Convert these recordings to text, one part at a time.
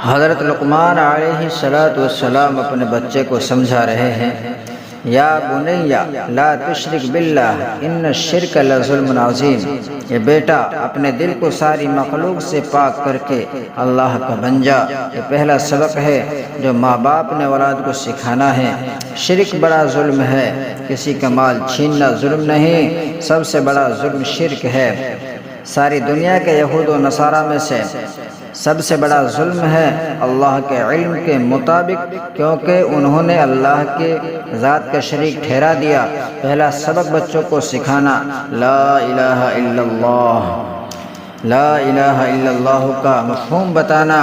حضرت لقمان علیہ السلام اپنے بچے کو سمجھا رہے ہیں، یا بنیا لا تشرک باللہ ان الشرک لظلم عظیم۔ یہ بیٹا اپنے دل کو ساری مخلوق سے پاک کر کے اللہ کا بن جا۔ یہ پہلا سبق ہے جو ماں باپ نے اولاد کو سکھانا ہے۔ شرک بڑا ظلم ہے، کسی کا مال چھیننا ظلم نہیں، سب سے بڑا ظلم شرک ہے۔ ساری دنیا کے یہود و نصارہ میں سے سب سے بڑا ظلم ہے اللہ کے علم کے مطابق، کیونکہ انہوں نے اللہ کے ذات کا شریک ٹھہرا دیا۔ پہلا سبق بچوں کو سکھانا لا الہ الا اللہ، لا الہ الا اللہ کا مفہوم بتانا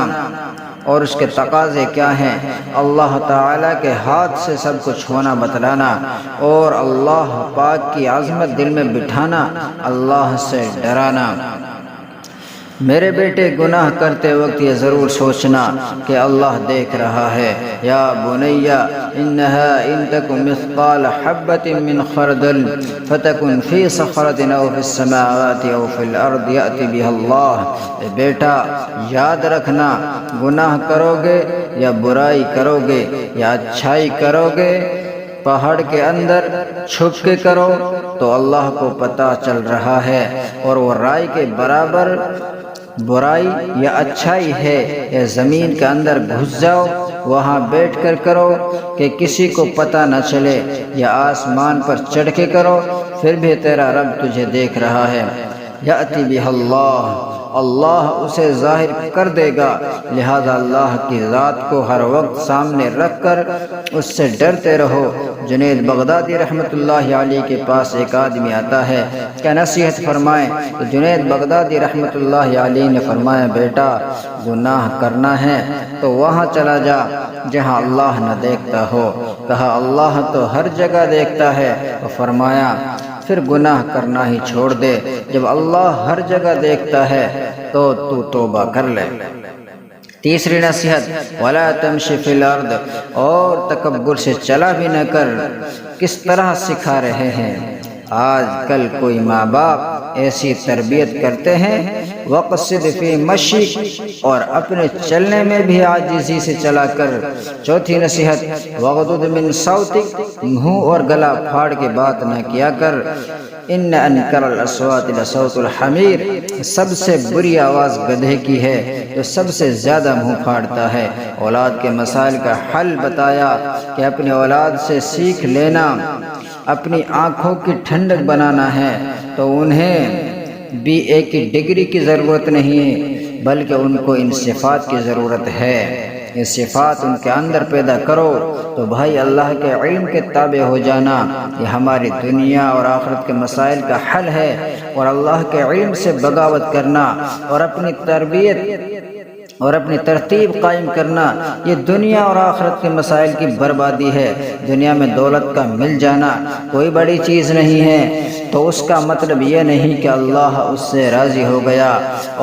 اور اس کے تقاضے کیا ہیں، اللہ تعالیٰ کے ہاتھ سے سب کچھ ہونا بتلانا اور اللہ پاک کی عظمت دل میں بٹھانا، اللہ سے ڈرانا۔ میرے بیٹے گناہ کرتے وقت یہ ضرور سوچنا کہ اللہ دیکھ رہا ہے۔ یا بنیا انہا ان تک مثقال حبۃ من خردل فتکن فی صخرۃ او فی السماوات او فی الارض یأتی بها اللہ۔ بیٹا یاد رکھنا، گناہ کرو گے یا برائی کرو گے یا اچھائی کرو گے، پہاڑ کے اندر چھپ کے کرو تو اللہ کو پتہ چل رہا ہے، اور وہ رائی کے برابر برائی یا اچھائی ہے، یا زمین کے اندر گھس جاؤ وہاں بیٹھ کر کرو کہ کسی کو پتہ نہ چلے، یا آسمان پر چڑھ کے کرو پھر بھی تیرا رب تجھے دیکھ رہا ہے۔ یأتی بها اللہ، اللہ اسے ظاہر کر دے گا، لہذا اللہ کی ذات کو ہر وقت سامنے رکھ کر اس سے ڈرتے رہو۔ جنید بغدادی رحمۃ اللہ علیہ کے پاس ایک آدمی آتا ہے کہ نصیحت فرمائیں، تو جنید بغدادی رحمۃ اللہ علیہ نے فرمایا، بیٹا گناہ کرنا ہے تو وہاں چلا جا جہاں اللہ نہ دیکھتا ہو۔ کہا اللہ تو ہر جگہ دیکھتا ہے، تو فرمایا پھر گناہ کرنا ہی چھوڑ دے، جب اللہ ہر جگہ دیکھتا ہے تو توبہ کر لے۔ تیسری نصیحت ولا تمشی فی الارض، اور تکبر سے چلا بھی نہ کر۔ کس طرح سکھا رہے ہیں؟ آج کل کوئی ماں باپ ایسی تربیت کرتے ہیں، وقصد فی مشیک، اور اپنے چلنے میں بھی عاجزی سے چلا کر۔ چوتھی نصیحت وغضض من صوتک، منہ اور گلا پھاڑ کے بات نہ کیا کر۔ ان انکر الاصوات لصوت الحمیر، سب سے بری آواز گدھے کی ہے جو سب سے زیادہ منہ پھاڑتا ہے۔ اولاد کے مسائل کا حل بتایا کہ اپنی اولاد سے سیکھ لینا، اپنی آنکھوں کی ٹھنڈک بنانا ہے تو انہیں بھی ایک ڈگری کی ضرورت نہیں ہے، بلکہ ان کو ان صفات کی ضرورت ہے۔ یہ صفات ان کے اندر پیدا کرو تو بھائی اللہ کے علم کے تابع ہو جانا، یہ ہماری دنیا اور آخرت کے مسائل کا حل ہے۔ اور اللہ کے علم سے بغاوت کرنا اور اپنی تربیت اور اپنی ترتیب قائم کرنا، یہ دنیا اور آخرت کے مسائل کی بربادی ہے۔ دنیا میں دولت کا مل جانا کوئی بڑی چیز نہیں ہے، تو اس کا مطلب یہ نہیں کہ اللہ اس سے راضی ہو گیا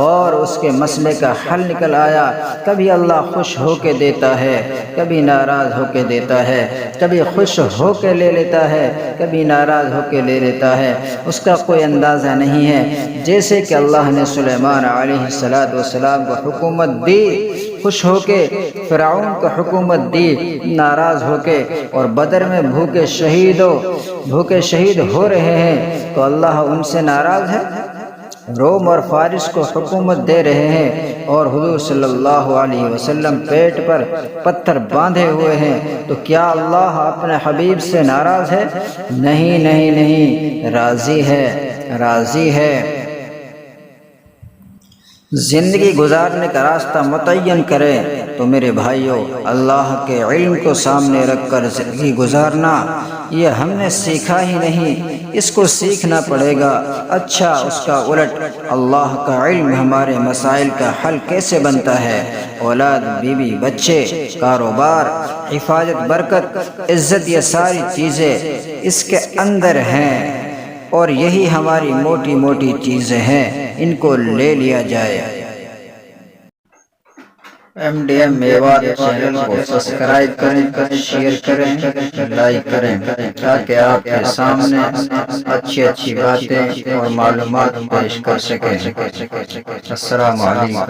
اور اس کے مسئلے کا حل نکل آیا۔ کبھی اللہ خوش ہو کے دیتا ہے، کبھی ناراض ہو کے دیتا ہے، کبھی خوش ہو کے لے لیتا ہے، کبھی ناراض ہو کے لے لیتا ہے، اس کا کوئی اندازہ نہیں ہے۔ جیسے کہ اللہ نے سلیمان علیہ السلام کو حکومت دی خوش ہو کے، فرعون کو حکومت دی ناراض ہو کے، اور بدر میں بھوکے شہید ہو رہے ہیں تو اللہ ان سے ناراض ہے؟ روم اور فارس کو حکومت دے رہے ہیں اور حضور صلی اللہ علیہ وسلم پیٹ پر پتھر باندھے ہوئے ہیں، تو کیا اللہ اپنے حبیب سے ناراض ہے؟ نہیں نہیں نہیں، راضی ہے۔ زندگی گزارنے کا راستہ متعین کریں تو میرے بھائیوں، اللہ کے علم کو سامنے رکھ کر زندگی گزارنا یہ ہم نے سیکھا ہی نہیں، اس کو سیکھنا پڑے گا۔ اچھا اس کا الٹ، اللہ کا علم ہمارے مسائل کا حل کیسے بنتا ہے؟ اولاد، بیوی، بچے، کاروبار، حفاظت، برکت، عزت، یہ ساری چیزیں اس کے اندر ہیں، اور یہی ہماری موٹی موٹی چیزیں ہیں، ان کو لے لیا جائے۔ M D M Mewat channel کو سبسکرائب کریں، شیئر کریں، لائک کریں، تاکہ آپ کے سامنے اچھی باتیں اور معلومات پیش کر سکیں۔ السلام علیکم۔